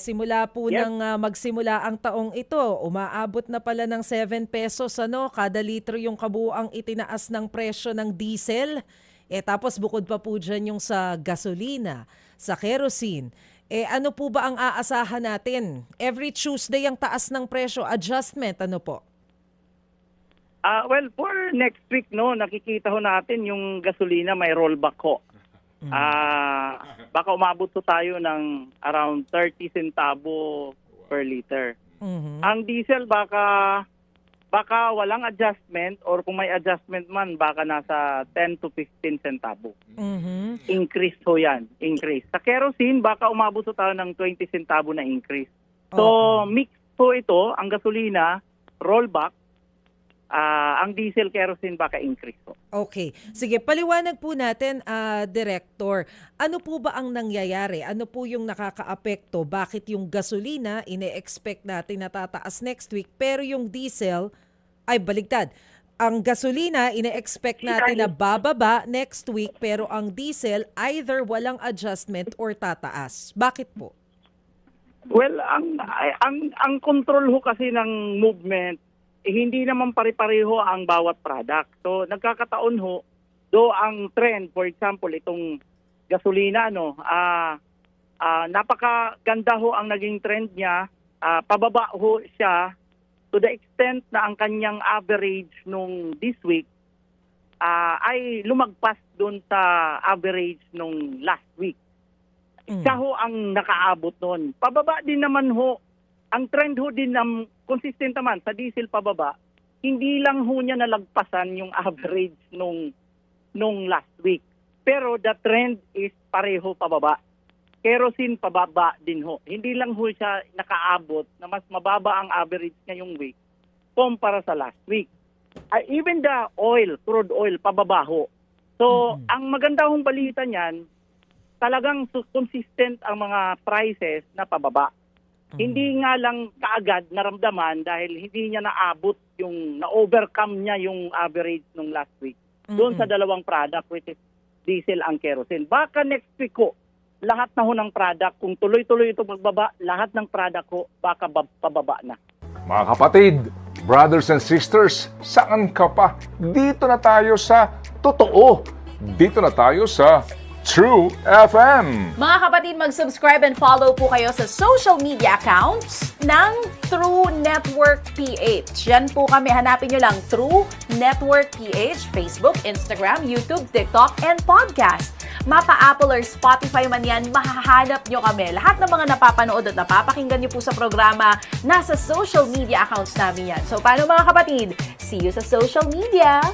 Simula po Yes. ng magsimula ang taong ito, umaabot na pala ng 7 pesos kada litro yung kabuuang itinaas ng presyo ng diesel. Tapos bukod pa po dyan yung sa gasolina, sa kerosene. Ano po ba ang aasahan natin? Every Tuesday ang taas ng presyo, adjustment, ano po? Well, for next week, no, nakikita ho natin yung gasolina may rollback ho. Baka umabot po tayo ng around 30 centavo per liter. Ang diesel baka walang adjustment, or kung may adjustment man baka nasa 10 to 15 centavo. Increase ho yan, increase. Sa kerosene baka umabot po tayo ng 20 centavo na increase. So mix po ito, ang gasolina rollback, ang diesel kerosene baka increase po. Okay. Sige, paliwanag po natin, Director. Ano po ba ang nangyayari? Ano po yung nakakaapekto? Bakit yung gasolina, ine-expect natin na tataas next week, pero yung diesel, ay baligtad. Ang gasolina, ine-expect natin na bababa next week, pero ang diesel, either walang adjustment or tataas. Bakit po? Well, ang control ho kasi ng movement, hindi naman pare-pareho ang bawat product. So nagkakataon ho, do ang trend, for example, itong gasolina, napakaganda ho ang naging trend niya. Pababa ho siya to the extent na ang kanyang average nung this week ay lumagpas doon sa average nung last week. Siya ho ang nakaabot noon. Pababa din naman ho, ang trend ho din consistent naman sa diesel pababa, hindi lang ho niya nalagpasan yung average nung last week. Pero the trend is pareho pababa. Kerosene pababa din ho. Hindi lang ho siya nakaabot na mas mababa ang average ngayong week kumpara sa last week. Even the oil, crude oil, pababa ho. So, ang maganda hong balita niyan, talagang consistent ang mga prices na pababa. Hindi nga lang kaagad naramdaman dahil hindi niya naabot yung na-overcome niya yung average nung last week. Doon sa dalawang product, which is diesel ang kerosene. Baka next week ko, lahat na ho ng product, kung tuloy-tuloy ito magbaba, lahat ng product ko baka pababa na. Mga kapatid, brothers and sisters, saan ka pa? Dito na tayo sa totoo. Dito na tayo sa True FM. Mga kapatid, mag-subscribe and follow po kayo sa social media accounts ng True Network PH. Yan po kami. Hanapin nyo lang True Network PH, Facebook, Instagram, YouTube, TikTok, and podcast. Mapa-Apple or Spotify man yan, mahahanap nyo kami. Lahat ng mga napapanood at napapakinggan nyo po sa programa, nasa social media accounts namin yan. So, paano mga kapatid? See you sa social media!